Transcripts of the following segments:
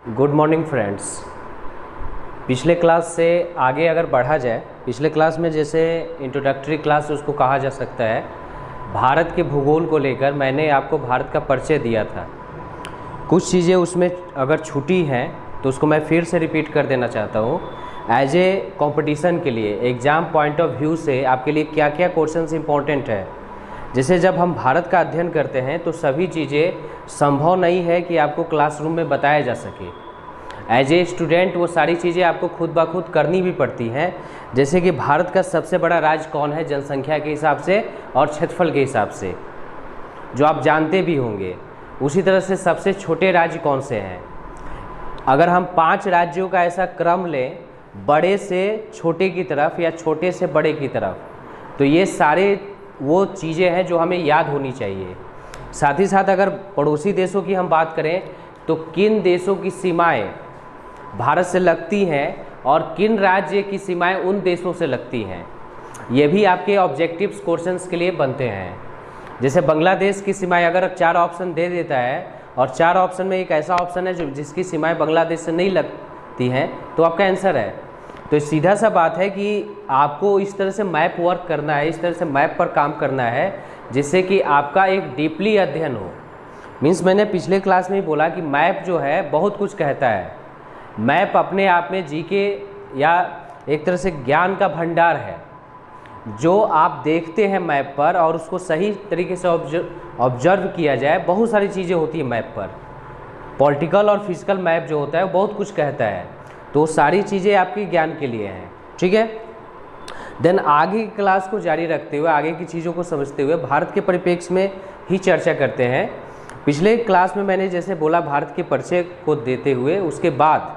Good morning friends. पिछले class से आगे अगर बढ़ा जाए, पिछले क्लास में जैसे इंट्रोडक्टरी क्लास उसको कहा जा सकता है, भारत के भूगोल को लेकर मैंने आपको भारत का परिचय दिया था। कुछ चीज़ें उसमें अगर छूटी हैं तो उसको मैं फिर से रिपीट कर देना चाहता हूँ। एज ए कंपटीशन के लिए एग्ज़ाम पॉइंट ऑफ व्यू से आपके लिए क्या क्या क्वेश्चंस इंपॉर्टेंट है। जैसे जब हम भारत का अध्ययन करते हैं तो सभी चीज़ें संभव नहीं है कि आपको क्लासरूम में बताया जा सके। एज ए स्टूडेंट वो सारी चीज़ें आपको खुद ब खुद करनी भी पड़ती हैं। जैसे कि भारत का सबसे बड़ा राज्य कौन है जनसंख्या के हिसाब से और क्षेत्रफल के हिसाब से, जो आप जानते भी होंगे। उसी तरह से सबसे छोटे राज्य कौन से हैं। अगर हम 5 राज्यों का ऐसा क्रम लें, बड़े से छोटे की तरफ या छोटे से बड़े की तरफ, तो ये सारे वो चीज़ें हैं जो हमें याद होनी चाहिए। साथ ही साथ अगर पड़ोसी देशों की हम बात करें तो किन देशों की सीमाएं भारत से लगती हैं और किन राज्य की सीमाएं उन देशों से लगती हैं, ये भी आपके ऑब्जेक्टिव्स क्वेश्चंस के लिए बनते हैं। जैसे बांग्लादेश की सीमाएं अगर 4 ऑप्शन दे देता है और 4 ऑप्शन में एक ऐसा ऑप्शन है जो जिसकी सीमाएं बांग्लादेश से नहीं लगती हैं, तो आपका आंसर है। तो सीधा सा बात है कि आपको इस तरह से मैप वर्क करना है, इस तरह से मैप पर काम करना है जिससे कि आपका एक डीपली अध्ययन हो। मीन्स मैंने पिछले क्लास में ही बोला कि मैप जो है बहुत कुछ कहता है। मैप अपने आप में जीके या एक तरह से ज्ञान का भंडार है। जो आप देखते हैं मैप पर और उसको सही तरीके से ऑब्जर्व किया जाए, बहुत सारी चीज़ें होती है मैप पर। पॉलिटिकल और फिजिकल मैप जो होता है वो बहुत कुछ कहता है। तो सारी चीज़ें आपके ज्ञान के लिए हैं, ठीक है। देन आगे की क्लास को जारी रखते हुए, आगे की चीज़ों को समझते हुए भारत के परिप्रेक्ष्य में ही चर्चा करते हैं। पिछले क्लास में मैंने जैसे बोला भारत के परिचय को देते हुए, उसके बाद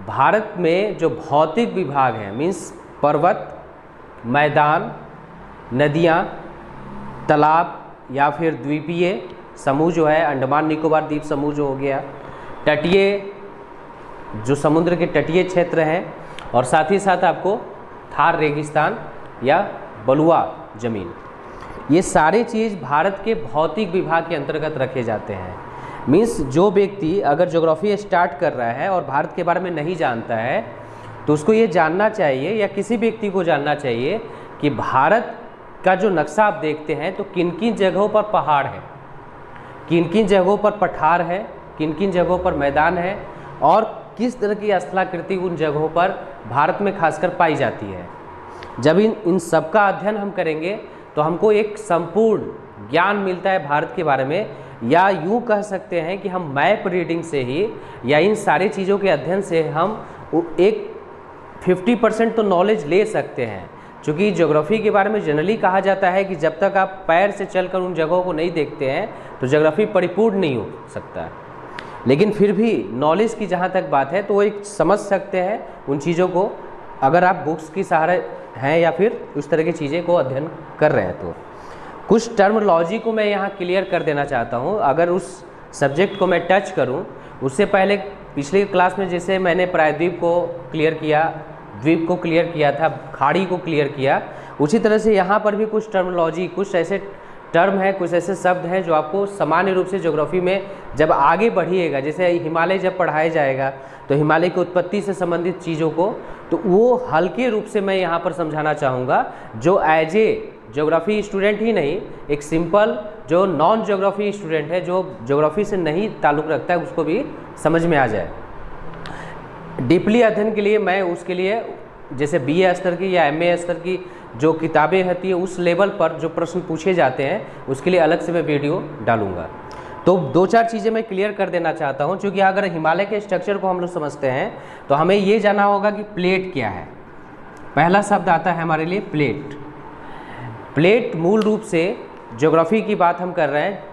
भारत में जो भौतिक विभाग हैं, मीन्स पर्वत, मैदान, नदियाँ, तालाब या फिर द्वीपीय समूह जो है, अंडमान निकोबार द्वीप समूह जो हो गया, तटीय जो समुद्र के तटीय क्षेत्र हैं, और साथ ही साथ आपको थार रेगिस्तान या बलुआ ज़मीन, ये सारे चीज़ भारत के भौतिक विभाग के अंतर्गत रखे जाते हैं। मीन्स जो व्यक्ति अगर ज्योग्राफी स्टार्ट कर रहा है और भारत के बारे में नहीं जानता है तो उसको ये जानना चाहिए, या किसी व्यक्ति को जानना चाहिए कि भारत का जो नक्शा आप देखते हैं तो किन किन जगहों पर पहाड़ है, किन किन जगहों पर पठार है, किन किन जगहों पर मैदान है और किस तरह की स्थलाकृति उन जगहों पर भारत में खासकर पाई जाती है। जब इन सब का अध्ययन हम करेंगे तो हमको एक संपूर्ण ज्ञान मिलता है भारत के बारे में, या यूँ कह सकते हैं कि हम मैप रीडिंग से ही या इन सारी चीज़ों के अध्ययन से हम एक 50% तो नॉलेज ले सकते हैं। क्योंकि ज्योग्राफी के बारे में जनरली कहा जाता है कि जब तक आप पैर से चलकर उन जगहों को नहीं देखते हैं तो ज्योग्राफी परिपूर्ण नहीं हो सकता। लेकिन फिर भी नॉलेज की जहाँ तक बात है तो वो एक समझ सकते हैं उन चीज़ों को, अगर आप बुक्स की सहारे हैं या फिर उस तरह की चीज़ें को अध्ययन कर रहे हैं। तो कुछ टर्मिनोलॉजी को मैं यहाँ क्लियर कर देना चाहता हूँ। अगर उस सब्जेक्ट को मैं टच करूँ, उससे पहले पिछले क्लास में जैसे मैंने प्रायद्वीप को क्लियर किया, द्वीप को क्लियर किया था, खाड़ी को क्लियर किया, उसी तरह से यहाँ पर भी कुछ टर्मिनोलॉजी, कुछ ऐसे टर्म है, कुछ ऐसे शब्द हैं जो आपको सामान्य रूप से ज्योग्राफी में जब आगे बढ़िएगा, जैसे हिमालय जब पढ़ाया जाएगा तो हिमालय की उत्पत्ति से संबंधित चीज़ों को, तो वो हल्के रूप से मैं यहाँ पर समझाना चाहूँगा, जो एज ए ज्योग्राफी स्टूडेंट ही नहीं, एक सिंपल जो नॉन ज्योग्राफी स्टूडेंट है, जो ज्योग्राफी से नहीं ताल्लुक़ रखता है, उसको भी समझ में आ जाए। डीपली अध्ययन के लिए मैं उसके लिए जैसे BA स्तर की या MA स्तर की जो किताबें होती है उस लेवल पर जो प्रश्न पूछे जाते हैं उसके लिए अलग से मैं वीडियो डालूंगा। तो 2-4 चीज़ें मैं क्लियर कर देना चाहता हूं, क्योंकि अगर हिमालय के स्ट्रक्चर को हम लोग समझते हैं तो हमें ये जानना होगा कि प्लेट क्या है। पहला शब्द आता है हमारे लिए प्लेट। प्लेट मूल रूप से ज्योग्राफी की बात हम कर रहे हैं।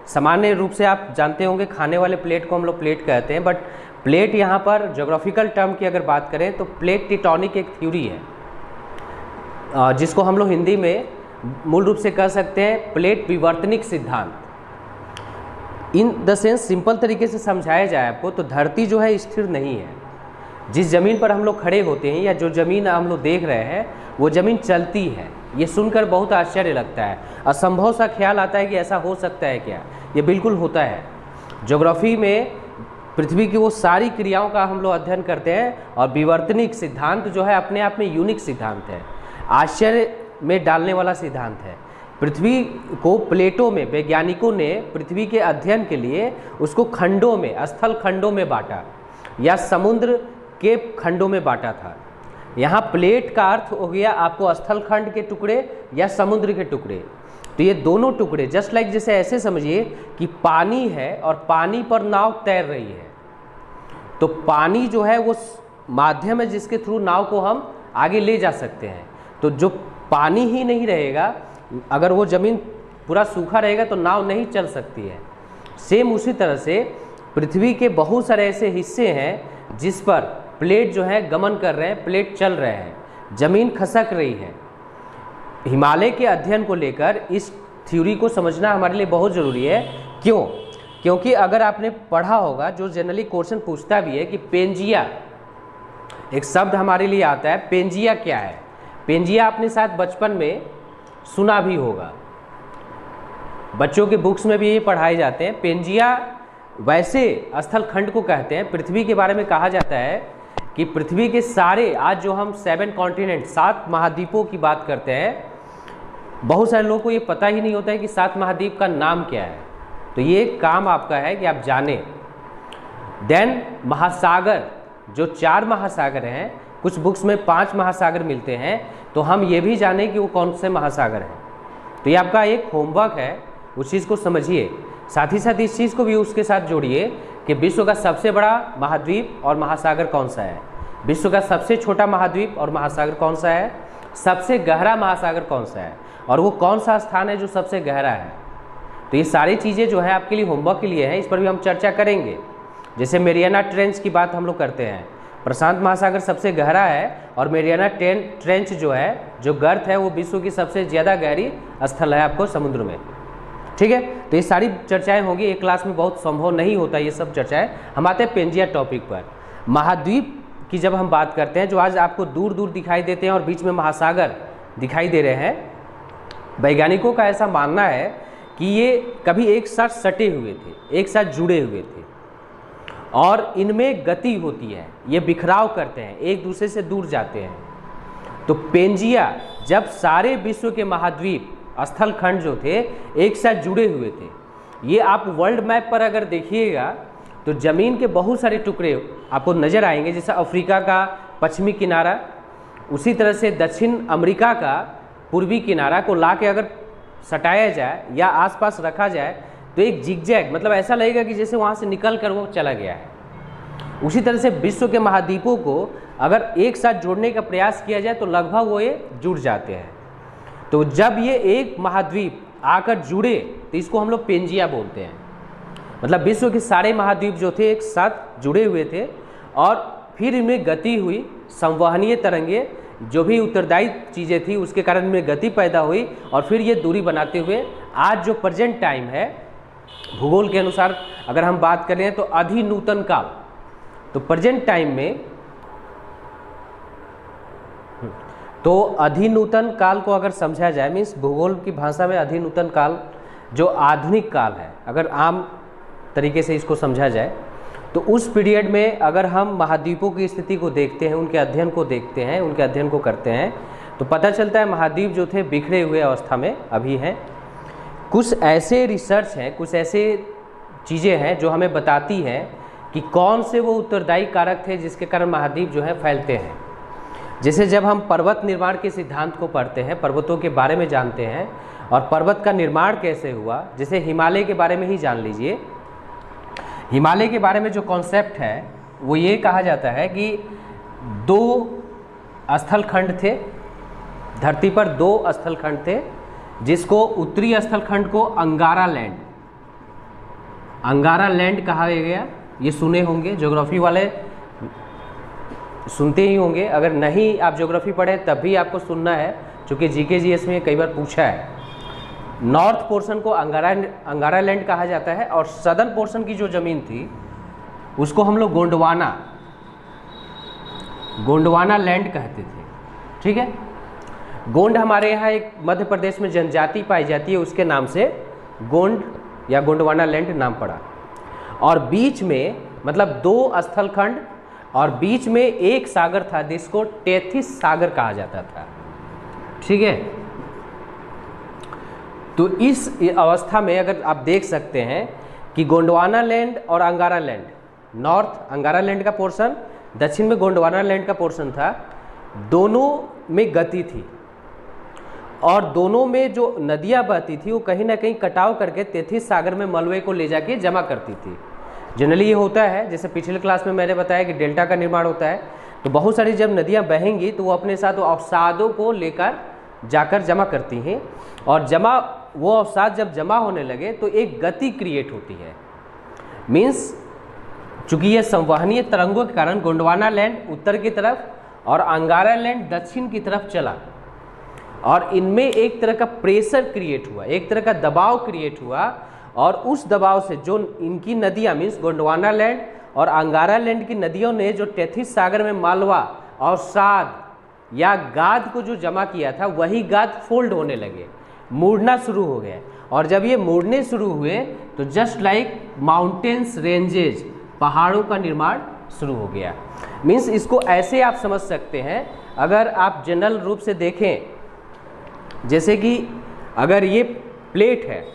सामान्य रूप से आप जानते होंगे खाने वाले प्लेट को हम लोग प्लेट कहते हैं, बट प्लेट यहाँ पर ज्योग्राफिकल टर्म की अगर बात करें तो प्लेट टेक्टोनिक एक थ्योरी है, जिसको हम लोग हिंदी में मूल रूप से कह सकते हैं प्लेट विवर्तनिक सिद्धांत। इन द सेंस सिंपल तरीके से समझाया जाए आपको तो धरती जो है स्थिर नहीं है। जिस ज़मीन पर हम लोग खड़े होते हैं या जो ज़मीन हम लोग देख रहे हैं वो ज़मीन चलती है। ये सुनकर बहुत आश्चर्य लगता है, असंभव सा ख्याल आता है कि ऐसा हो सकता है क्या। ये बिल्कुल होता है। ज्योग्राफी में पृथ्वी की वो सारी क्रियाओं का हम लोग अध्ययन करते हैं। और विवर्तनिक सिद्धांत जो है अपने आप में यूनिक सिद्धांत है, आश्चर्य में डालने वाला सिद्धांत है। पृथ्वी को प्लेटो में वैज्ञानिकों ने पृथ्वी के अध्ययन के लिए उसको खंडों में, स्थल खंडों में बांटा या समुद्र के खंडों में बांटा था। यहाँ प्लेट का अर्थ हो गया आपको स्थल खंड के टुकड़े या समुद्र के टुकड़े। तो ये दोनों टुकड़े जस्ट लाइक जैसे ऐसे समझिए कि पानी है और पानी पर नाव तैर रही है, तो पानी जो है वो माध्यम है जिसके थ्रू नाव को हम आगे ले जा सकते हैं। तो जो पानी ही नहीं रहेगा, अगर वो ज़मीन पूरा सूखा रहेगा तो नाव नहीं चल सकती है। सेम उसी तरह से पृथ्वी के बहुत सारे ऐसे हिस्से हैं जिस पर प्लेट जो है गमन कर रहे हैं, प्लेट चल रहे हैं, ज़मीन खसक रही है। हिमालय के अध्ययन को लेकर इस थ्योरी को समझना हमारे लिए बहुत ज़रूरी है। क्यों? क्योंकि अगर आपने पढ़ा होगा, जो जनरली क्वेश्चन पूछता भी है कि पेंजिया, एक शब्द हमारे लिए आता है, पेंजिया क्या है? पेंजिया आपने शायद बचपन में सुना भी होगा, बच्चों के बुक्स में भी ये पढ़ाए जाते हैं। पेंजिया वैसे स्थल खंड को कहते हैं। पृथ्वी के बारे में कहा जाता है कि पृथ्वी के सारे, आज जो हम 7 कॉन्टिनेंट, 7 महाद्वीपों की बात करते हैं, बहुत सारे लोगों को ये पता ही नहीं होता है कि 7 महाद्वीप का नाम क्या है। तो ये काम आपका है कि आप जानें। देन महासागर, जो 4 महासागर हैं, कुछ बुक्स में 5 महासागर मिलते हैं, तो हम ये भी जानें कि वो कौन से महासागर हैं। तो ये आपका एक होमवर्क है, उस चीज़ को समझिए। साथ ही साथ इस चीज़ को भी उसके साथ जोड़िए कि विश्व का सबसे बड़ा महाद्वीप और महासागर कौन सा है, विश्व का सबसे छोटा महाद्वीप और महासागर कौन सा है, सबसे गहरा महासागर कौन सा है, और वो कौन सा स्थान है जो सबसे गहरा है। तो ये सारी चीज़ें जो है आपके लिए होमवर्क के लिए है, इस पर भी हम चर्चा करेंगे। जैसे मेरियाना ट्रेंच की बात हम लोग करते हैं, प्रशांत महासागर सबसे गहरा है और मेरियाना ट्रेंच जो है, जो गर्त है, वो विश्व की सबसे ज़्यादा गहरी स्थल है आपको समुद्र में। ठीक है, तो ये सारी चर्चाएं होंगी, एक क्लास में बहुत संभव नहीं होता ये सब चर्चाएं। हम आते हैं पेंजिया टॉपिक पर। महाद्वीप की जब हम बात करते हैं, जो आज आपको दूर दूर दिखाई देते हैं और बीच में महासागर दिखाई दे रहे हैं, वैज्ञानिकों का ऐसा मानना है कि ये कभी एक साथ सटे हुए थे, एक साथ जुड़े हुए थे और इनमें गति होती है, ये बिखराव करते हैं, एक दूसरे से दूर जाते हैं। तो पेंजिया, जब सारे विश्व के महाद्वीप, स्थल खंड जो थे एक साथ जुड़े हुए थे, ये आप वर्ल्ड मैप पर अगर देखिएगा तो ज़मीन के बहुत सारे टुकड़े आपको नज़र आएंगे, जैसे अफ्रीका का पश्चिमी किनारा, उसी तरह से दक्षिण अमेरिका का पूर्वी किनारा को ला के अगर सटाया जाए या आसपास रखा जाए तो एक जिगजैग, मतलब ऐसा लगेगा कि जैसे वहाँ से निकल कर वो चला गया है। उसी तरह से विश्व के महाद्वीपों को अगर एक साथ जोड़ने का प्रयास किया जाए तो लगभग वो ये जुड़ जाते हैं। तो जब ये एक महाद्वीप आकर जुड़े तो इसको हम लोग पेंजिया बोलते हैं। मतलब विश्व के सारे महाद्वीप जो थे एक साथ जुड़े हुए थे और फिर इनमें गति हुई, संवहनीय तरंगे, जो भी उत्तरदायी चीज़ें थी उसके कारण इनमें गति पैदा हुई और फिर ये दूरी बनाते हुए आज जो प्रेजेंट टाइम है, भूगोल के अनुसार अगर हम बात करें तो अधिनूतन काल, तो प्रेजेंट टाइम में, तो अधिनूतन काल को अगर समझा जाए, मीन्स भूगोल की भाषा में अधिनूतन काल जो आधुनिक काल है, अगर आम तरीके से इसको समझा जाए तो उस पीरियड में अगर हम महाद्वीपों की स्थिति को देखते हैं, उनके अध्ययन को देखते हैं, उनके अध्ययन को करते हैं, तो पता चलता है महाद्वीप जो थे बिखरे हुए अवस्था में अभी हैं। कुछ ऐसे रिसर्च हैं, कुछ ऐसे चीज़ें हैं जो हमें बताती हैं कि कौन से वो उत्तरदायी कारक थे जिसके कारण महाद्वीप जो है फैलते हैं। जैसे जब हम पर्वत निर्माण के सिद्धांत को पढ़ते हैं, पर्वतों के बारे में जानते हैं और पर्वत का निर्माण कैसे हुआ, जैसे हिमालय के बारे में ही जान लीजिए। हिमालय के बारे में जो कॉन्सेप्ट है वो ये कहा जाता है कि 2 स्थल खंड थे, धरती पर 2 स्थल खंड थे, जिसको उत्तरी स्थल खंड को अंगारा लैंड कहा गया। ये सुने होंगे, ज्योग्राफी वाले सुनते ही होंगे, अगर नहीं आप ज्योग्राफी पढ़े तब भी आपको सुनना है, क्योंकि जीके जीएस में कई बार पूछा है। नॉर्थ पोर्शन को अंगारा लैंड कहा जाता है और सदर्न पोर्शन की जो ज़मीन थी उसको हम लोग गोंडवाना लैंड कहते थे। ठीक है, गोंड हमारे यहाँ एक मध्य प्रदेश में जनजाति पाई जाती है, उसके नाम से गोंड या गोंडवाना लैंड नाम पड़ा। और बीच में मतलब 2 स्थलखंड और बीच में एक सागर था जिसको टेथिस सागर कहा जाता था। ठीक है, तो इस अवस्था में अगर आप देख सकते हैं कि गोंडवाना लैंड और अंगारा लैंड, नॉर्थ अंगारा लैंड का पोर्शन, दक्षिण में गोंडवाना लैंड का पोर्शन था, दोनों में गति थी और दोनों में जो नदियां बहती थी वो कहीं ना कहीं कटाव करके तेथिस सागर में मलबे को ले जाके जमा करती थी। जनरली ये होता है, जैसे पिछले क्लास में मैंने बताया कि डेल्टा का निर्माण होता है, तो बहुत सारी जब नदियां बहेंगी तो वो अपने साथ वो अवसादों को लेकर जाकर जमा करती हैं और वो अवसाद जब जमा होने लगे तो एक गति क्रिएट होती है। मीन्स चूंकि ये संवहनीय तरंगों के कारण गोंडवाना लैंड उत्तर की तरफ और अंगारा लैंड दक्षिण की तरफ चला और इनमें एक तरह का प्रेशर क्रिएट हुआ, एक तरह का दबाव क्रिएट हुआ और उस दबाव से जो इनकी नदियाँ मीन्स गोंडवाना लैंड और अंगारा लैंड की नदियों ने जो टेथिस सागर में मालवा और साद या गाद को जो जमा किया था वही गाद फोल्ड होने लगे, मुड़ना शुरू हो गए और जब ये मुड़ने शुरू हुए तो जस्ट लाइक माउंटेन्स रेंजेज, पहाड़ों का निर्माण शुरू हो गया। मीन्स इसको ऐसे आप समझ सकते हैं, अगर आप जनरल रूप से देखें, जैसे कि अगर ये प्लेट है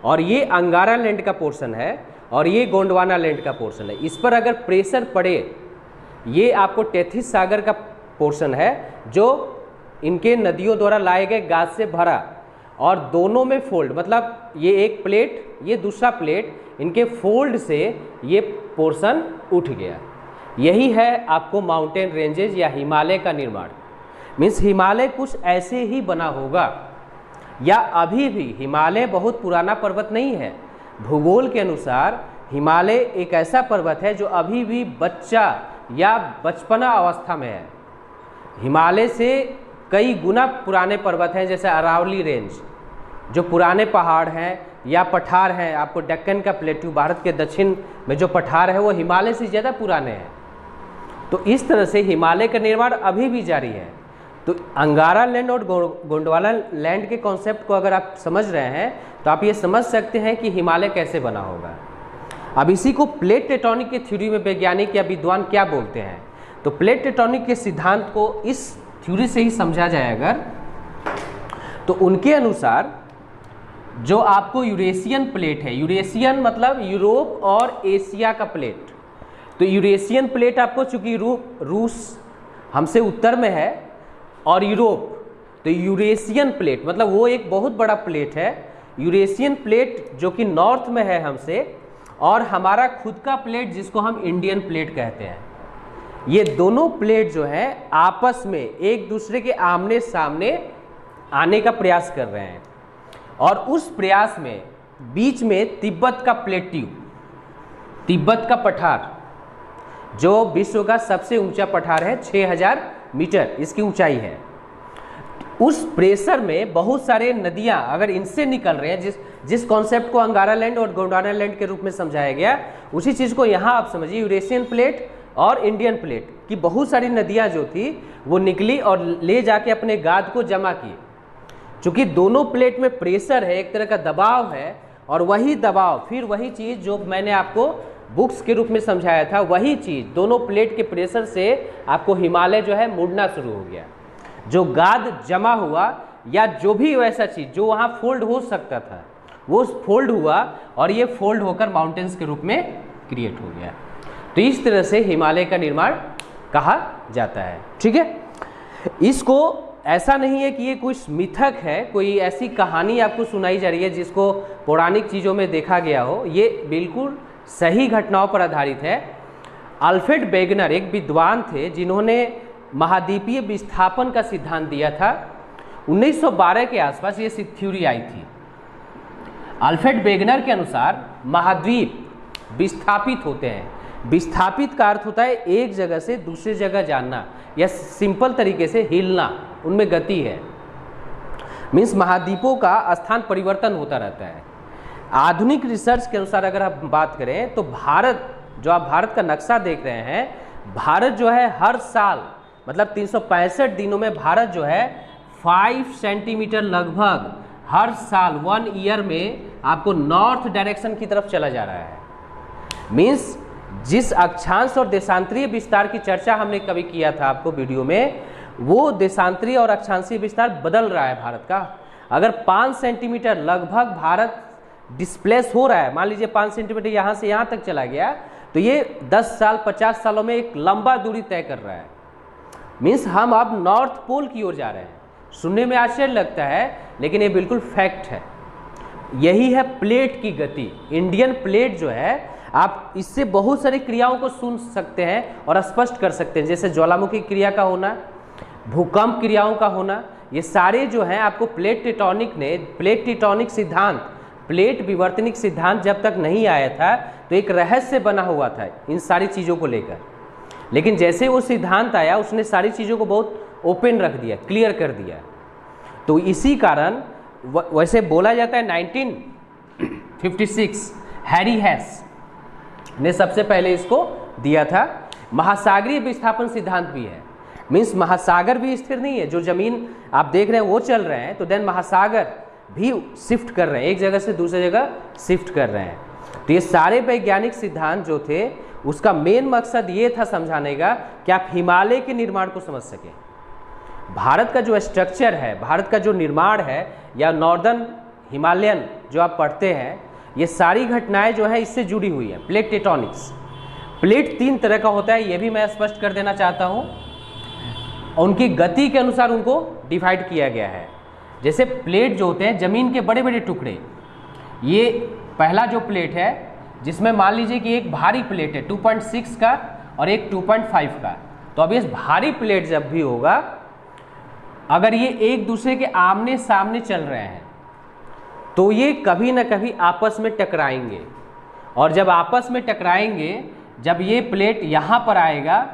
और ये अंगारा लैंड का पोर्शन है और ये गोंडवाना लैंड का पोर्शन है, इस पर अगर प्रेशर पड़े, ये आपको टेथिस सागर का पोर्शन है जो इनके नदियों द्वारा लाए गए गाद से भरा और दोनों में फोल्ड, मतलब ये एक प्लेट ये दूसरा प्लेट, इनके फोल्ड से ये पोर्शन उठ गया। यही है आपको माउंटेन रेंजेज या हिमालय का निर्माण। मीन्स हिमालय कुछ ऐसे ही बना होगा या अभी भी हिमालय बहुत पुराना पर्वत नहीं है। भूगोल के अनुसार हिमालय एक ऐसा पर्वत है जो अभी भी बच्चा या बचपना अवस्था में है। हिमालय से कई गुना पुराने पर्वत हैं, जैसे अरावली रेंज जो पुराने पहाड़ हैं या पठार हैं, आपको डेक्कन का प्लेट्यू, भारत के दक्षिण में जो पठार है वो हिमालय से ज़्यादा पुराने हैं। तो इस तरह से हिमालय का निर्माण अभी भी जारी है। तो अंगारा लैंड और गोंडवाना लैंड के कॉन्सेप्ट को अगर आप समझ रहे हैं तो आप ये समझ सकते हैं कि हिमालय कैसे बना होगा। अब इसी को प्लेट टेक्टोनिक की थ्योरी में वैज्ञानिक या विद्वान क्या बोलते हैं, तो प्लेट टेक्टोनिक के सिद्धांत को इस थ्योरी से ही समझा जाए अगर, तो उनके अनुसार जो आपको यूरेशियन प्लेट है, यूरेशियन मतलब यूरोप और एशिया का प्लेट, तो यूरेशियन प्लेट आपको चूंकि रूस हमसे उत्तर में है और यूरोप, तो यूरेशियन प्लेट मतलब वो एक बहुत बड़ा प्लेट है। यूरेशियन प्लेट जो कि नॉर्थ में है हमसे, और हमारा खुद का प्लेट जिसको हम इंडियन प्लेट कहते हैं, ये दोनों प्लेट जो है आपस में एक दूसरे के आमने सामने आने का प्रयास कर रहे हैं और उस प्रयास में बीच में तिब्बत का प्लेट्यू, तिब्बत का पठार जो विश्व का सबसे ऊंचा पठार है, 6000 मीटर इसकी ऊंचाई है, उस प्रेशर में बहुत सारे नदियां अगर इनसे निकल रहे हैं, जिस कॉन्सेप्ट को अंगारा लैंड और गोंडवाना लैंड के रूप में समझाया गया, उसी चीज़ को यहाँ आप समझिए। यूरेशियन प्लेट और इंडियन प्लेट की बहुत सारी नदियां जो थी वो निकली और ले जाके अपने गाद को जमा की। चूँकि दोनों प्लेट में प्रेशर है, एक तरह का दबाव है, और वही दबाव फिर वही चीज़ जो मैंने आपको बुक्स के रूप में समझाया था, वही चीज़ दोनों प्लेट के प्रेशर से आपको हिमालय जो है मुड़ना शुरू हो गया। जो गाद जमा हुआ या जो भी वैसा चीज़ जो वहाँ फोल्ड हो सकता था वो फोल्ड हुआ और ये फोल्ड होकर माउंटेन्स के रूप में क्रिएट हो गया। तो इस तरह से हिमालय का निर्माण कहा जाता है। ठीक है, इसको ऐसा नहीं है कि ये कुछ मिथक है, कोई ऐसी कहानी आपको सुनाई जा रही है जिसको पौराणिक चीज़ों में देखा गया हो, ये बिल्कुल सही घटनाओं पर आधारित है। अल्फ्रेड वेगनर एक विद्वान थे जिन्होंने महाद्वीपीय विस्थापन का सिद्धांत दिया था। 1912 के आसपास ये थ्योरी आई थी। अल्फ्रेड वेगनर के अनुसार महाद्वीप विस्थापित होते हैं। विस्थापित का अर्थ होता है एक जगह से दूसरी जगह जाना या सिंपल तरीके से हिलना, उनमें गति है। मीन्स महाद्वीपों का स्थान परिवर्तन होता रहता है। आधुनिक रिसर्च के अनुसार अगर आप बात करें तो भारत, जो आप भारत का नक्शा देख रहे हैं, भारत जो है हर साल मतलब 365 दिनों में भारत जो है 5 सेंटीमीटर लगभग हर साल 1 ईयर में आपको नॉर्थ डायरेक्शन की तरफ चला जा रहा है। मीन्स जिस अक्षांश और देशांतरीय विस्तार की चर्चा हमने कभी किया था आपको वीडियो में, वो देशांतरीय और अक्षांशीय विस्तार बदल रहा है भारत का। अगर 5 सेंटीमीटर लगभग भारत डिस्प्लेस हो रहा है, मान लीजिए 5 सेंटीमीटर यहाँ से यहाँ तक चला गया, तो ये 10 साल 50 सालों में एक लंबा दूरी तय कर रहा है। मीन्स हम अब नॉर्थ पोल की ओर जा रहे हैं। सुनने में आश्चर्य लगता है, लेकिन ये बिल्कुल फैक्ट है। यही है प्लेट की गति। इंडियन प्लेट जो है, आप इससे बहुत सारी क्रियाओं को सुन सकते हैं और स्पष्ट कर सकते हैं, जैसे ज्वालामुखी क्रिया का होना, भूकंप क्रियाओं का होना, ये सारे जो हैं आपको प्लेट टेक्टोनिक सिद्धांत, प्लेट विवर्तनिक सिद्धांत जब तक नहीं आया था तो एक रहस्य बना हुआ था इन सारी चीज़ों को लेकर। लेकिन जैसे वो सिद्धांत आया, उसने सारी चीज़ों को बहुत ओपन रख दिया, क्लियर कर दिया। तो इसी कारण वैसे बोला जाता है 1956 हैरी हेस ने सबसे पहले इसको दिया था। महासागरीय विस्थापन सिद्धांत भी है। मीन्स महासागर भी स्थिर नहीं है, जो जमीन आप देख रहे हैं वो चल रहे हैं, तो देन महासागर भी शिफ्ट कर रहे हैं, एक जगह से दूसरी जगह शिफ्ट कर रहे हैं। तो ये सारे वैज्ञानिक सिद्धांत जो थे, उसका मेन मकसद ये था समझाने का कि आप हिमालय के निर्माण को समझ सकें। भारत का जो स्ट्रक्चर है, भारत का जो निर्माण है, या नॉर्दर्न हिमालयन जो आप पढ़ते हैं, ये सारी घटनाएं जो है इससे जुड़ी हुई है। प्लेट टेक्टोनिक्स, प्लेट 3 तरह का होता है, ये भी मैं स्पष्ट कर देना चाहता हूँ। उनकी गति के अनुसार उनको डिवाइड किया गया है। जैसे प्लेट जो होते हैं, जमीन के बड़े बड़े टुकड़े, ये पहला जो प्लेट है, जिसमें मान लीजिए कि एक भारी प्लेट है 2.6 का और एक 2.5 का। तो अब इस भारी प्लेट जब भी होगा, अगर ये एक दूसरे के आमने सामने चल रहे हैं, तो ये कभी ना कभी आपस में टकराएंगे। और जब आपस में टकराएंगे, जब ये प्लेट यहाँ पर आएगा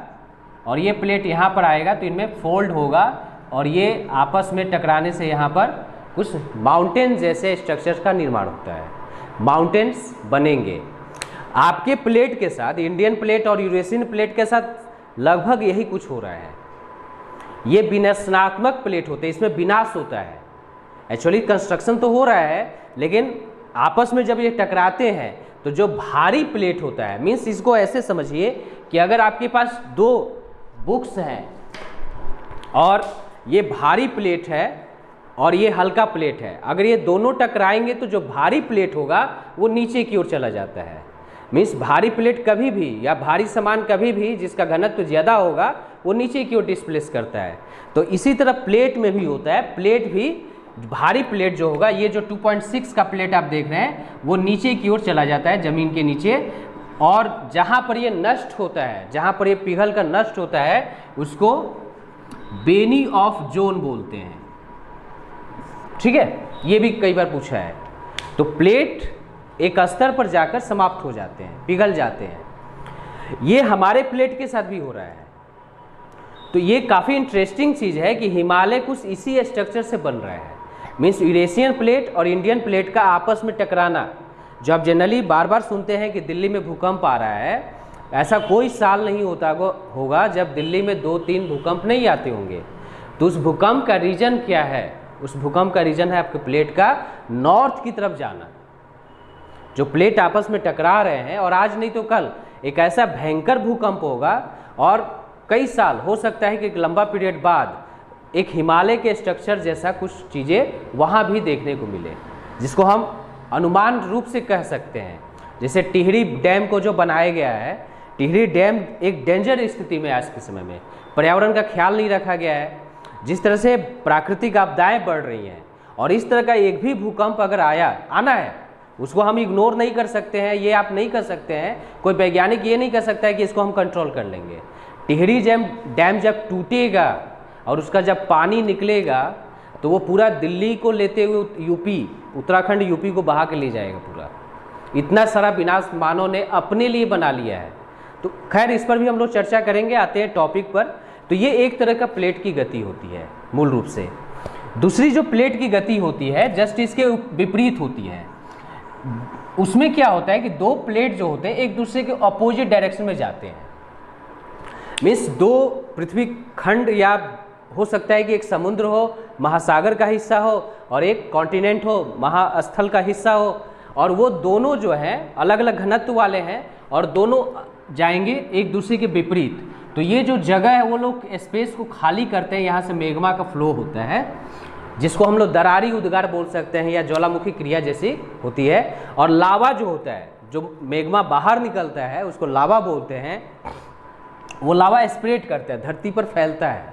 और ये प्लेट यहाँ पर आएगा, तो इनमें फोल्ड होगा और ये आपस में टकराने से यहाँ पर कुछ माउंटेन जैसे स्ट्रक्चर्स का निर्माण होता है, माउंटेन्स बनेंगे। आपके प्लेट के साथ, इंडियन प्लेट और यूरेशियन प्लेट के साथ लगभग यही कुछ हो रहा है। ये विनाशनात्मक प्लेट होते हैं, इसमें विनाश होता है। एक्चुअली कंस्ट्रक्शन तो हो रहा है, लेकिन आपस में जब ये टकराते हैं तो जो भारी प्लेट होता है, मीन्स इसको ऐसे समझिए कि अगर आपके पास 2 बुक्स हैं और ये भारी प्लेट है और ये हल्का प्लेट है, अगर ये दोनों टकराएंगे तो जो भारी प्लेट होगा वो नीचे की ओर चला जाता है। मीन्स भारी प्लेट कभी भी, या भारी सामान कभी भी जिसका घनत्व ज़्यादा होगा, वो नीचे की ओर डिस्प्लेस करता है। तो इसी तरह प्लेट में भी होता है। प्लेट भी, भारी प्लेट जो होगा, ये जो 2.6 का प्लेट आप देख रहे हैं, वो नीचे की ओर चला जाता है, ज़मीन के नीचे। और जहाँ पर ये नष्ट होता है, जहाँ पर ये पिघल कर नष्ट होता है, उसको बेनी ऑफ जोन बोलते हैं। ठीक है, ये भी कई बार पूछा है। तो प्लेट एक स्तर पर जाकर समाप्त हो जाते हैं, पिघल जाते हैं। ये हमारे प्लेट के साथ भी हो रहा है। तो ये काफ़ी इंटरेस्टिंग चीज़ है कि हिमालय कुछ इसी स्ट्रक्चर से बन रहा है। मीन्स यूरेशियन प्लेट और इंडियन प्लेट का आपस में टकराना, जो आप जनरली बार बार सुनते हैं कि दिल्ली में भूकंप आ रहा है, ऐसा कोई साल नहीं होगा जब दिल्ली में 2-3 भूकंप नहीं आते होंगे। तो उस भूकंप का रीजन क्या है? उस भूकंप का रीजन है आपके प्लेट का नॉर्थ की तरफ जाना। जो प्लेट आपस में टकरा रहे हैं, और आज नहीं तो कल एक ऐसा भयंकर भूकंप होगा, और कई साल हो सकता है कि एक लंबा पीरियड बाद एक हिमालय के स्ट्रक्चर जैसा कुछ चीज़ें वहाँ भी देखने को मिले, जिसको हम अनुमान रूप से कह सकते हैं। जैसे टिहरी डैम को जो बनाया गया है, टिहरी डैम एक डेंजर स्थिति में आज के समय में, पर्यावरण का ख्याल नहीं रखा गया है। जिस तरह से प्राकृतिक आपदाएं बढ़ रही हैं, और इस तरह का एक भी भूकंप अगर आना है, उसको हम इग्नोर नहीं कर सकते हैं। ये आप नहीं कर सकते हैं, कोई वैज्ञानिक ये नहीं कर सकता है कि इसको हम कंट्रोल कर लेंगे। टिहरी डैम जब टूटेगा और उसका जब पानी निकलेगा, तो वो पूरा दिल्ली को लेते हुए यूपी, उत्तराखंड यूपी को बहा के ले जाएगा पूरा। इतना सारा विनाश मानव ने अपने लिए बना लिया है। तो खैर, इस पर भी हम लोग चर्चा करेंगे, आते हैं टॉपिक पर। तो ये एक तरह का प्लेट की गति होती है मूल रूप से। दूसरी जो प्लेट की गति होती है, जस्ट इसके विपरीत होती है। उसमें क्या होता है कि 2 प्लेट जो होते हैं एक दूसरे के अपोजिट डायरेक्शन में जाते हैं। मीन्स 2 पृथ्वी खंड, या हो सकता है कि एक समुद्र हो, महासागर का हिस्सा हो, और एक कॉन्टिनेंट हो, महास्थल का हिस्सा हो, और वो दोनों जो हैं अलग अलग घनत्व वाले हैं, और दोनों जाएंगे एक दूसरे के विपरीत। तो ये जो जगह है वो लोग स्पेस को खाली करते हैं, यहाँ से मैग्मा का फ्लो होता है, जिसको हम लोग दरारी उद्गार बोल सकते हैं या ज्वालामुखी क्रिया जैसी होती है। और लावा जो होता है, जो मैग्मा बाहर निकलता है उसको लावा बोलते हैं। वो लावा स्प्रेड करता है, धरती पर फैलता है।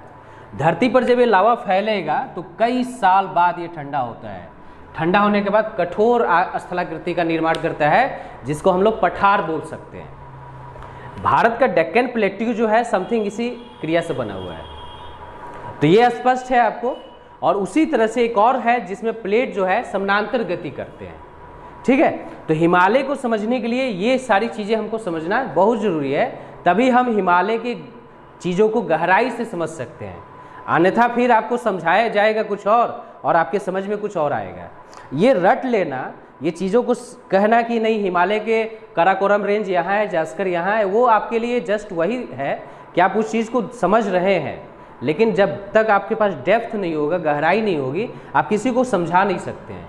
धरती पर जब ये लावा फैलेगा तो कई साल बाद ये ठंडा होता है। ठंडा होने के बाद कठोर स्थलाकृति का निर्माण करता है, जिसको हम लोग पठार बोल सकते हैं। भारत का डेक्कन प्लेट्यू जो है समथिंग इसी क्रिया से बना हुआ है। तो ये स्पष्ट है आपको। और उसी तरह से एक और है जिसमें प्लेट जो है समानांतर गति करते हैं, ठीक है। तो हिमालय को समझने के लिए ये सारी चीज़ें हमको समझना बहुत ज़रूरी है, तभी हम हिमालय की चीज़ों को गहराई से समझ सकते हैं। अन्यथा फिर आपको समझाया जाएगा कुछ और आपके समझ में कुछ और आएगा। ये रट लेना, ये चीज़ों को कहना कि नहीं हिमालय के काराकोरम रेंज यहाँ है, जास्कर यहाँ है, वो आपके लिए जस्ट वही है कि आप उस चीज़ को समझ रहे हैं। लेकिन जब तक आपके पास डेप्थ नहीं होगा, गहराई नहीं होगी, आप किसी को समझा नहीं सकते हैं।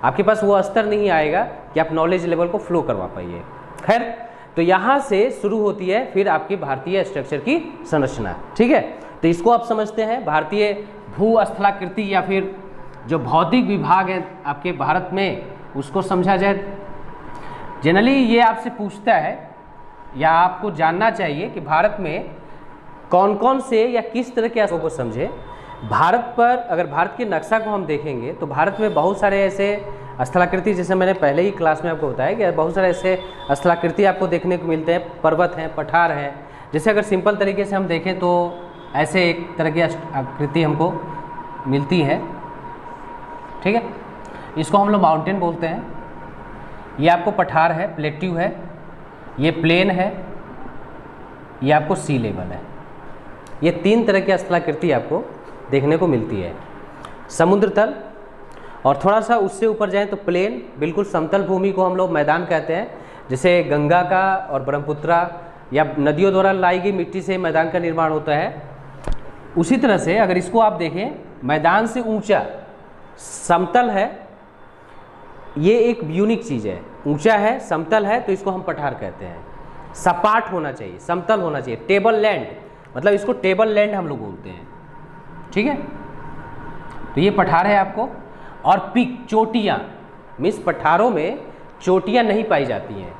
आपके पास वो स्तर नहीं आएगा कि आप नॉलेज लेवल को फ्लो करवा पाइए। खैर, तो यहाँ से शुरू होती है फिर आपकी भारतीय स्ट्रक्चर की संरचना, ठीक है। तो इसको आप समझते हैं भारतीय भू स्थलाकृति या फिर जो भौतिक विभाग है आपके भारत में, उसको समझा जाए। जनरली ये आपसे पूछता है या आपको जानना चाहिए कि भारत में कौन कौन से या किस तरह के स्थलों को समझे। भारत पर अगर भारत के नक्शा को हम देखेंगे तो भारत में बहुत सारे ऐसे स्थलाकृति, जैसे मैंने पहले ही क्लास में आपको बताया कि बहुत सारे ऐसे स्थलाकृति आपको देखने को मिलते हैं। पर्वत हैं, पठार हैं। जैसे अगर सिंपल तरीके से हम देखें तो ऐसे एक तरह की आकृति हमको मिलती है, ठीक है। इसको हम लोग माउंटेन बोलते हैं। ये आपको पठार है, प्लेट्यू है, ये प्लेन है, ये आपको सी लेवल है। ये तीन तरह की स्थलाकृति आपको देखने को मिलती है। समुद्र तल, और थोड़ा सा उससे ऊपर जाएं तो प्लेन, बिल्कुल समतल भूमि को हम लोग मैदान कहते हैं। जैसे गंगा का और ब्रह्मपुत्रा या नदियों द्वारा लाई गई मिट्टी से मैदान का निर्माण होता है। उसी तरह से अगर इसको आप देखें, मैदान से ऊंचा समतल है, ये एक यूनिक चीज़ है। ऊंचा है, समतल है, तो इसको हम पठार कहते हैं। सपाट होना चाहिए, समतल होना चाहिए, टेबल लैंड, मतलब इसको टेबल लैंड हम लोग बोलते हैं, ठीक है। तो ये पठार है आपको। और पीक, चोटियाँ, मीन्स पठारों में चोटियाँ नहीं पाई जाती हैं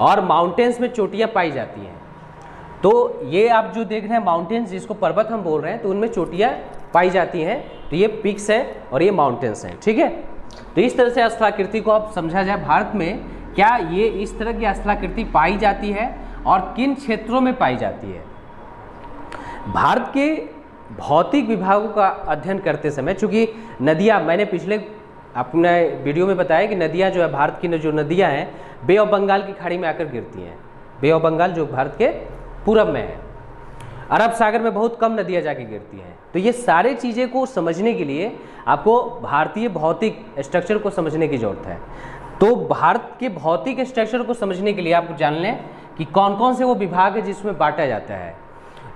और माउंटेन्स में चोटियाँ पाई जाती हैं। तो ये आप जो देख रहे हैं माउंटेन्स, जिसको पर्वत हम बोल रहे हैं, तो उनमें चोटियाँ पाई जाती हैं। तो ये पीक्स है और ये माउंटेन्स हैं, ठीक है। तो इस तरह से स्थलाकृति को आप समझा जाए। भारत में क्या ये इस तरह की स्थलाकृति पाई जाती है और किन क्षेत्रों में पाई जाती है। भारत के भौतिक विभागों का अध्ययन करते समय, चूँकि नदियाँ, मैंने पिछले अपने वीडियो में बताया कि नदियाँ जो है, भारत की जो नदियाँ हैं, बे ऑफ बंगाल की खाड़ी में आकर गिरती हैं। बे ऑफ बंगाल जो भारत के पूरब में है, अरब सागर में बहुत कम नदियाँ जाके गिरती हैं। तो ये सारे चीज़ें को समझने के लिए आपको भारतीय भौतिक स्ट्रक्चर को समझने की ज़रूरत है। तो भारत के भौतिक स्ट्रक्चर को समझने के लिए आपको जान लें कि कौन कौन से वो विभाग है जिसमें बांटा जाता है।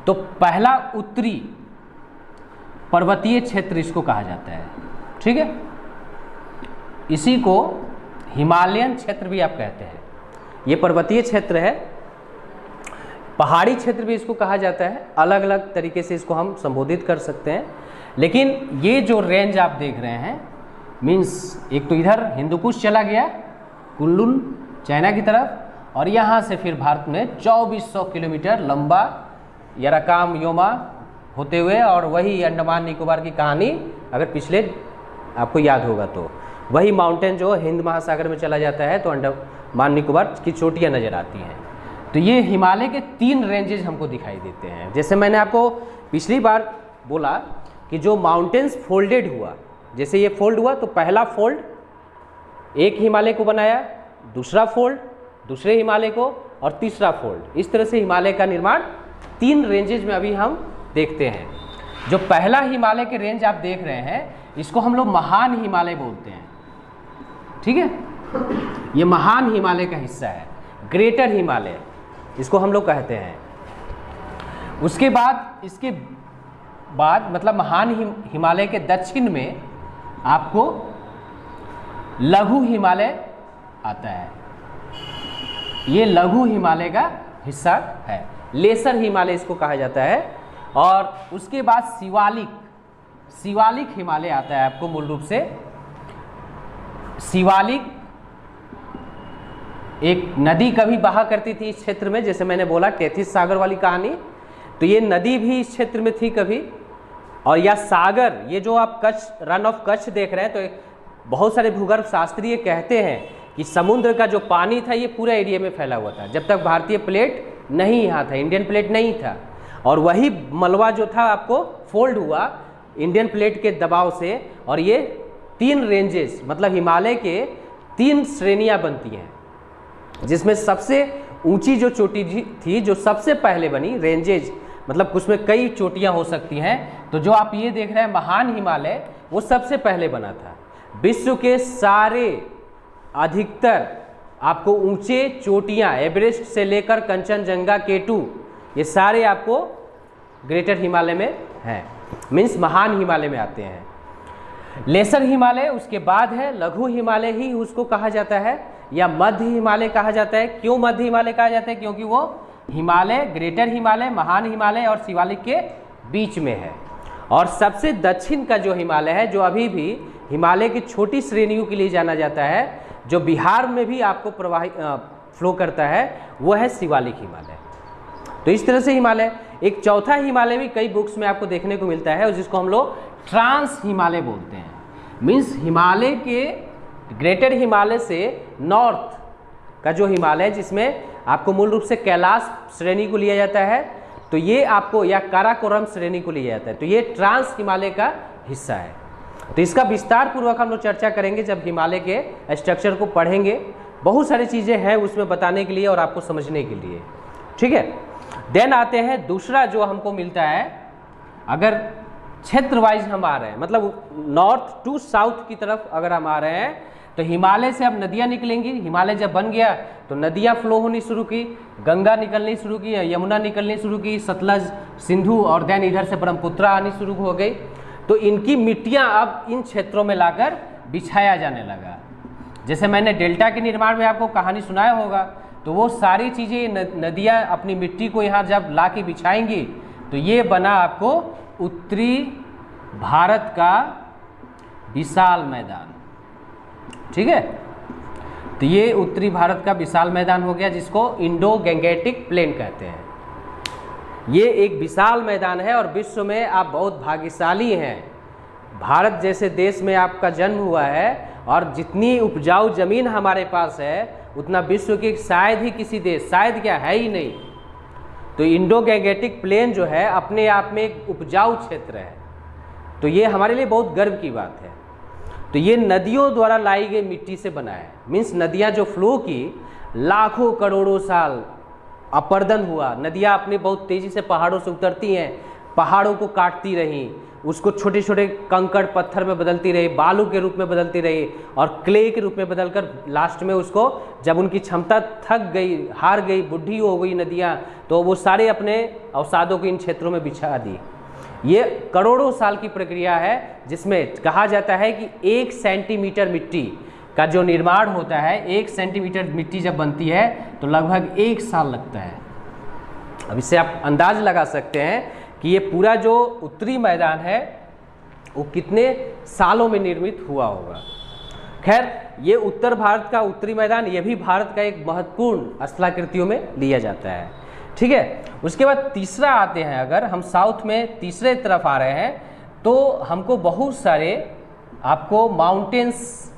तो पहला उत्तरी पर्वतीय क्षेत्र इसको कहा जाता है, ठीक है। इसी को हिमालयन क्षेत्र भी आप कहते हैं। ये पर्वतीय क्षेत्र है। पहाड़ी क्षेत्र भी इसको कहा जाता है। अलग अलग तरीके से इसको हम संबोधित कर सकते हैं। लेकिन ये जो रेंज आप देख रहे हैं, मीन्स एक तो इधर हिंदुकुश चला गया, कुल्लून चाइना की तरफ, और यहाँ से फिर भारत में 2400 किलोमीटर लंबा यराकाम योमा होते हुए, और वही अंडमान निकोबार की कहानी अगर पिछले आपको याद होगा तो वही माउंटेन जो हिंद महासागर में चला जाता है, तो अंडमान निकोबार की चोटियाँ नज़र आती हैं। तो ये हिमालय के 3 रेंजेज हमको दिखाई देते हैं। जैसे मैंने आपको पिछली बार बोला कि जो माउंटेन्स फोल्डेड हुआ, जैसे ये फोल्ड हुआ, तो पहला फोल्ड एक हिमालय को बनाया, दूसरा फोल्ड दूसरे हिमालय को, और तीसरा फोल्ड। इस तरह से हिमालय का निर्माण 3 रेंजेज में अभी हम देखते हैं। जो पहला हिमालय के रेंज आप देख रहे हैं, इसको हम लोग महान हिमालय बोलते हैं, ठीक है। ये महान हिमालय का हिस्सा है, ग्रेटर हिमालय इसको हम लोग कहते हैं। उसके बाद, इसके बाद मतलब महान हिमालय के दक्षिण में आपको लघु हिमालय आता है। ये लघु हिमालय का हिस्सा है, लेसर हिमालय इसको कहा जाता है। और उसके बाद शिवालिक हिमालय आता है आपको मूल रूप से। शिवालिक एक नदी कभी बहा करती थी इस क्षेत्र में, जैसे मैंने बोला टेथिस सागर वाली कहानी, तो ये नदी भी इस क्षेत्र में थी कभी। और या सागर, ये जो आप कच्छ, रन ऑफ कच्छ देख रहे हैं, तो बहुत सारे भूगर्भ शास्त्री कहते हैं कि समुद्र का जो पानी था ये पूरा एरिया में फैला हुआ था, जब तक भारतीय प्लेट नहीं यहाँ था, इंडियन प्लेट नहीं था। और वही मलबा जो था आपको फोल्ड हुआ इंडियन प्लेट के दबाव से, और ये 3 रेंजेस, मतलब हिमालय के 3 श्रेणियाँ बनती हैं, जिसमें सबसे ऊंची जो चोटी थी, जो सबसे पहले बनी, रेंजेज मतलब कुछ में कई चोटियां हो सकती हैं, तो जो आप ये देख रहे हैं महान हिमालय, वो सबसे पहले बना था। विश्व के सारे अधिकतर आपको ऊंचे चोटियां, एवरेस्ट से लेकर कंचनजंगा, K2, ये सारे आपको ग्रेटर हिमालय में हैं, मीन्स महान हिमालय में आते हैं। लेसर हिमालय उसके बाद है, लघु हिमालय ही उसको कहा जाता है, या मध्य हिमालय कहा जाता है। क्यों मध्य हिमालय कहा जाता है? क्योंकि वो हिमालय, ग्रेटर हिमालय, महान हिमालय और शिवालिक के बीच में है। और सबसे दक्षिण का जो हिमालय है, जो अभी भी हिमालय की छोटी श्रेणियों के लिए जाना जाता है, जो बिहार में भी आपको फ्लो करता है, वो है शिवालिक हिमालय। तो इस तरह से हिमालय। एक चौथा हिमालय भी कई बुक्स में आपको देखने को मिलता है, जिसको हम लोग ट्रांस हिमालय बोलते हैं। मीन्स हिमालय के ग्रेटर हिमालय से नॉर्थ का जो हिमालय, जिसमें आपको मूल रूप से कैलाश श्रेणी को लिया जाता है, तो ये आपको, या काराकोरम श्रेणी को लिया जाता है, तो ये ट्रांस हिमालय का हिस्सा है। तो इसका विस्तार पूर्वक हम लोग चर्चा करेंगे जब हिमालय के स्ट्रक्चर को पढ़ेंगे। बहुत सारी चीज़ें हैं उसमें बताने के लिए और आपको समझने के लिए, ठीक है। देन आते हैं दूसरा जो हमको मिलता है, अगर क्षेत्र वाइज हम आ रहे हैं, मतलब नॉर्थ टू साउथ की तरफ अगर हम आ रहे हैं, तो हिमालय से अब नदियाँ निकलेंगी। हिमालय जब बन गया तो नदियाँ फ्लो होनी शुरू की, गंगा निकलनी शुरू की, यमुना निकलनी शुरू की, सतलज, सिंधु, और देन इधर से ब्रह्मपुत्रा आनी शुरू हो गई। तो इनकी मिट्टियाँ अब इन क्षेत्रों में लाकर बिछाया जाने लगा। जैसे मैंने डेल्टा के निर्माण में आपको कहानी सुनाया होगा, तो वो सारी चीज़ें नदियाँ अपनी मिट्टी को यहाँ जब ला के बिछाएंगी, तो ये बना आपको उत्तरी भारत का विशाल मैदान, ठीक है। तो ये उत्तरी भारत का विशाल मैदान हो गया, जिसको इंडो गैंगेटिक प्लेन कहते हैं। ये एक विशाल मैदान है और विश्व में आप बहुत भाग्यशाली हैं। भारत जैसे देश में आपका जन्म हुआ है, और जितनी उपजाऊ ज़मीन हमारे पास है, उतना विश्व के शायद ही किसी देश, शायद क्या है ही नहीं। तो इंडो गैंगेटिक प्लेन जो है अपने आप में एक उपजाऊ क्षेत्र है, तो ये हमारे लिए बहुत गर्व की बात है। तो ये नदियों द्वारा लाई गई मिट्टी से बना है। मीन्स नदियाँ जो फ्लो की, लाखों करोड़ों साल अपर्दन हुआ, नदियाँ अपने बहुत तेज़ी से पहाड़ों से उतरती हैं, पहाड़ों को काटती रहीं, उसको छोटे छोटे कंकड़ पत्थर में बदलती रही, बालू के रूप में बदलती रही, और क्ले के रूप में बदलकर लास्ट में उसको, जब उनकी क्षमता थक गई, हार गई, बुढ़ी हो गई नदियाँ, तो वो सारे अपने अवसादों को इन क्षेत्रों में बिछा दी। ये करोड़ों साल की प्रक्रिया है, जिसमें कहा जाता है कि 1 सेंटीमीटर मिट्टी का जो निर्माण होता है, 1 सेंटीमीटर मिट्टी जब बनती है तो लगभग 1 साल लगता है। अब इससे आप अंदाज लगा सकते हैं कि ये पूरा जो उत्तरी मैदान है वो कितने सालों में निर्मित हुआ होगा। खैर, ये उत्तर भारत का उत्तरी मैदान, ये भी भारत का एक महत्वपूर्ण स्थलाकृतियों में लिया जाता है, ठीक है। उसके बाद तीसरा आते हैं, अगर हम साउथ में तीसरे तरफ आ रहे हैं, तो हमको बहुत सारे आपको माउंटेन्स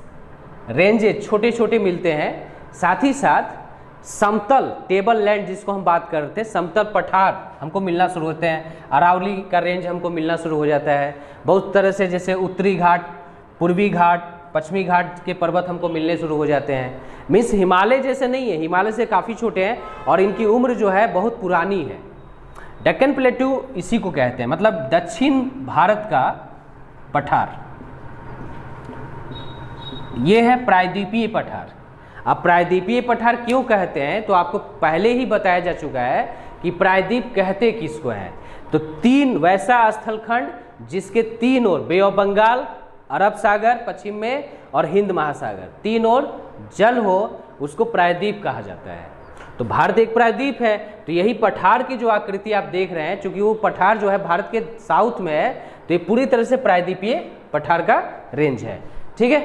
रेंजेस छोटे छोटे मिलते हैं, साथ ही साथ समतल टेबल लैंड जिसको हम बात करते हैं, समतल पठार हमको मिलना शुरू होते हैं। अरावली का रेंज हमको मिलना शुरू हो जाता है बहुत तरह से, जैसे उत्तरी घाट, पूर्वी घाट, पश्चिमी घाट के पर्वत हमको मिलने शुरू हो जाते हैं। मीन्स हिमालय जैसे नहीं है, हिमालय से काफ़ी छोटे हैं और इनकी उम्र जो है बहुत पुरानी है। डेक्कन प्लेटू इसी को कहते हैं, मतलब दक्षिण भारत का पठार। ये है प्रायद्वीपीय पठार। अब प्रायद्वीपीय पठार क्यों कहते हैं, तो आपको पहले ही बताया जा चुका है कि प्रायद्वीप कहते किसको हैं। तो 3 वैसा स्थलखंड जिसके 3 ओर बे ऑफ बंगाल, अरब सागर पश्चिम में और हिंद महासागर, 3 ओर जल हो, उसको प्रायद्वीप कहा जाता है। तो भारत एक प्रायद्वीप है, तो यही पठार की जो आकृति आप देख रहे हैं, चूंकि वो पठार जो है भारत के साउथ में है, तो ये पूरी तरह से प्रायद्वीपीय पठार का रेंज है। ठीक है,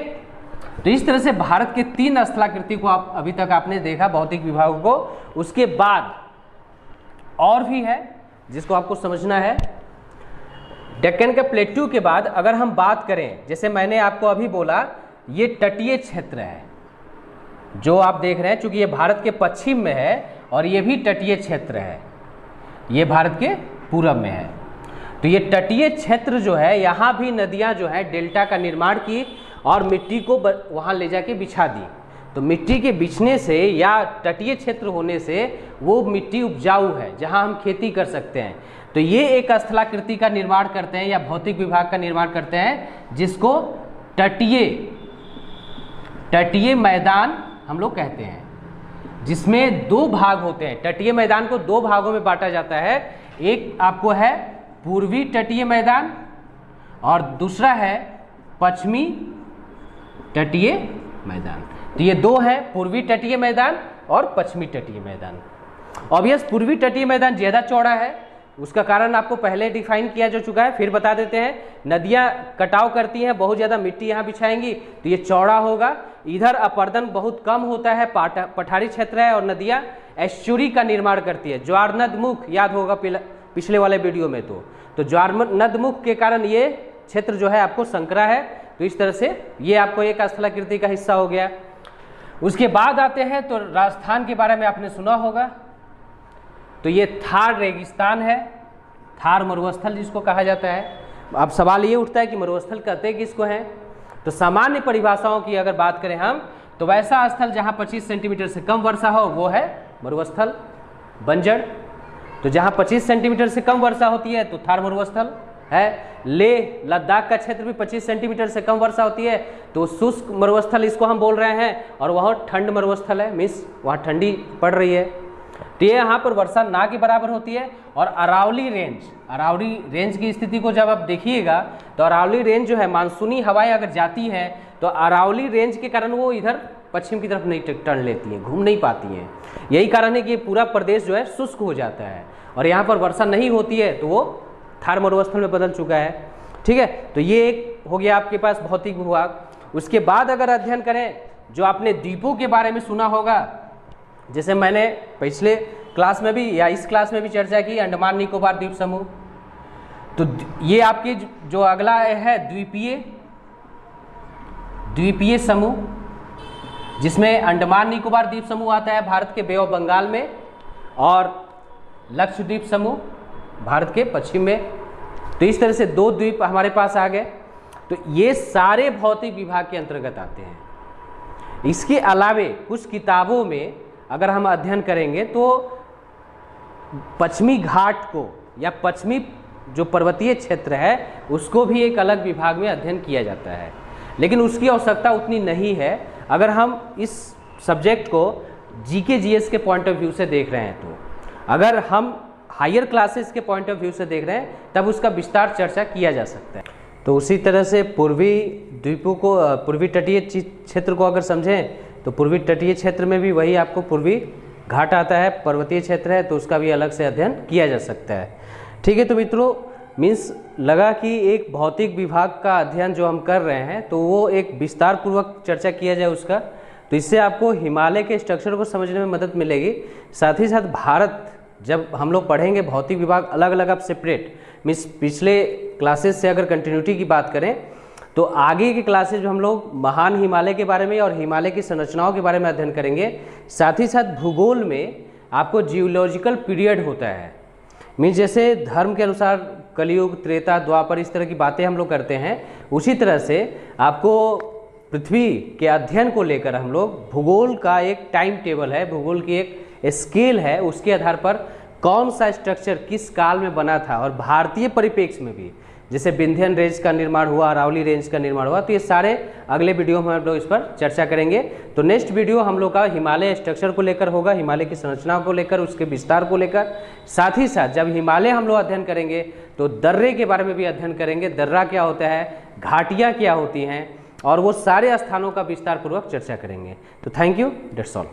तो इस तरह से भारत के 3 स्थलाकृति को आप अभी तक आपने देखा भौतिक विभाग को। उसके बाद और भी है जिसको आपको समझना है। डेक्कन के प्लेट्यू के बाद अगर हम बात करें, जैसे मैंने आपको अभी बोला, ये तटीय क्षेत्र है जो आप देख रहे हैं, चूंकि ये भारत के पश्चिम में है और ये भी तटीय क्षेत्र है, ये भारत के पूरब में है। तो ये तटीय क्षेत्र जो है, यहाँ भी नदियाँ जो है डेल्टा का निर्माण की और मिट्टी को वहाँ ले जाके बिछा दी। तो मिट्टी के बिछने से या तटीय क्षेत्र होने से वो मिट्टी उपजाऊ है जहाँ हम खेती कर सकते हैं। तो ये एक स्थलाकृति का निर्माण करते हैं या भौतिक विभाग का निर्माण करते हैं, जिसको तटीय मैदान हम लोग कहते हैं, जिसमें 2 भाग होते हैं। तटीय मैदान को 2 भागों में बांटा जाता है। एक आपको है पूर्वी तटीय मैदान और दूसरा है पश्चिमी तटीय मैदान। तो ये 2 हैं, पूर्वी तटीय मैदान और पश्चिमी तटीय मैदान। ऑब्वियस पूर्वी तटीय मैदान ज़्यादा चौड़ा है, उसका कारण आपको पहले डिफाइन किया जा चुका है, फिर बता देते हैं। नदियाँ कटाव करती हैं, बहुत ज़्यादा मिट्टी यहाँ बिछाएंगी तो ये चौड़ा होगा। इधर अपरदन बहुत कम होता है, पठारी क्षेत्र है, और नदियाँ एस्चुरी का निर्माण करती है। ज्वार नदमुख याद होगा पिछले वाले वीडियो में, तो ज्वार नदमुख के कारण ये क्षेत्र जो है आपको संकरा है। तो इस तरह से ये आपको एक स्थलाकृति का हिस्सा हो गया। उसके बाद आते हैं तो राजस्थान के बारे में आपने सुना होगा, तो ये थार रेगिस्तान है, थार मरुस्थल जिसको कहा जाता है। अब सवाल ये उठता है कि मरुस्थल कहते किसको हैं? तो सामान्य परिभाषाओं की अगर बात करें हम, तो वैसा स्थल जहाँ 25 सेंटीमीटर से कम वर्षा हो वो है मरुस्थल। बंजर, तो जहाँ 25 सेंटीमीटर से कम वर्षा होती है तो थार मरुस्थल है। लेह लद्दाख का क्षेत्र भी 25 सेंटीमीटर से कम वर्षा होती है तो शुष्क मरुस्थल इसको हम बोल रहे हैं, और वह ठंड मरुस्थल है, मीन्स वहाँ ठंडी पड़ रही है। तो ये यहाँ पर वर्षा ना के बराबर होती है। और अरावली रेंज की स्थिति को जब आप देखिएगा तो अरावली रेंज जो है, मानसूनी हवाएं अगर जाती हैं तो अरावली रेंज के कारण वो इधर पश्चिम की तरफ नहीं टर्न लेती हैं, घूम नहीं पाती हैं। यही कारण है कि ये पूरा प्रदेश जो है शुष्क हो जाता है और यहाँ पर वर्षा नहीं होती है, तो वो थार मरुस्थल में बदल चुका है। ठीक है, तो ये एक हो गया आपके पास भौतिक विभाग। उसके बाद अगर अध्ययन करें, जो आपने द्वीपों के बारे में सुना होगा, जैसे मैंने पिछले क्लास में भी या इस क्लास में भी चर्चा की, अंडमान निकोबार द्वीप समूह। तो ये आपके जो अगला है द्वीपीय समूह, जिसमें अंडमान निकोबार द्वीप समूह आता है भारत के बे ऑफ बंगाल में, और लक्षद्वीप समूह भारत के पश्चिम में। तो इस तरह से 2 द्वीप हमारे पास आ गए। तो ये सारे भौतिक विभाग के अंतर्गत आते हैं। इसके अलावे कुछ किताबों में अगर हम अध्ययन करेंगे तो पश्चिमी घाट को या पश्चिमी जो पर्वतीय क्षेत्र है उसको भी एक अलग विभाग में अध्ययन किया जाता है, लेकिन उसकी आवश्यकता उतनी नहीं है अगर हम इस सब्जेक्ट को जीके जीएस के पॉइंट ऑफ व्यू से देख रहे हैं। तो अगर हम हायर क्लासेस के पॉइंट ऑफ व्यू से देख रहे हैं तब उसका विस्तार चर्चा किया जा सकता है। तो उसी तरह से पूर्वी द्वीपों को, पूर्वी तटीय क्षेत्र को अगर समझें तो पूर्वी तटीय क्षेत्र में भी वही आपको पूर्वी घाट आता है, पर्वतीय क्षेत्र है, तो उसका भी अलग से अध्ययन किया जा सकता है। ठीक है, तो मित्रों मीन्स लगा कि एक भौतिक विभाग का अध्ययन जो हम कर रहे हैं तो वो एक विस्तार पूर्वक चर्चा किया जाए उसका, तो इससे आपको हिमालय के स्ट्रक्चर को समझने में मदद मिलेगी। साथ ही साथ भारत जब हम लोग पढ़ेंगे भौतिक विभाग अलग अलग आप सेपरेट, मीन्स पिछले क्लासेस से अगर कंटिन्यूटी की बात करें तो आगे के क्लासेज में हम लोग महान हिमालय के बारे में और हिमालय की संरचनाओं के बारे में अध्ययन करेंगे। साथ ही साथ भूगोल में आपको जियोलॉजिकल पीरियड होता है, मीन्स जैसे धर्म के अनुसार कलयुग, त्रेता, द्वापर, इस तरह की बातें हम लोग करते हैं, उसी तरह से आपको पृथ्वी के अध्ययन को लेकर हम लोग भूगोल का एक टाइम टेबल है, भूगोल की एक स्केल है, उसके आधार पर कौन सा स्ट्रक्चर किस काल में बना था, और भारतीय परिप्रेक्ष्य में भी जैसे विंध्यन रेंज का निर्माण हुआ, अरावली रेंज का निर्माण हुआ, तो ये सारे अगले वीडियो में हम लोग इस पर चर्चा करेंगे। तो नेक्स्ट वीडियो हम लोग का हिमालय स्ट्रक्चर को लेकर होगा, हिमालय की संरचना को लेकर, उसके विस्तार को लेकर। साथ ही साथ जब हिमालय हम लोग अध्ययन करेंगे तो दर्रे के बारे में भी अध्ययन करेंगे, दर्रा क्या होता है, घाटियाँ क्या होती हैं, और वो सारे स्थानों का विस्तार पूर्वक चर्चा करेंगे। तो थैंक यू, दैट्स ऑल।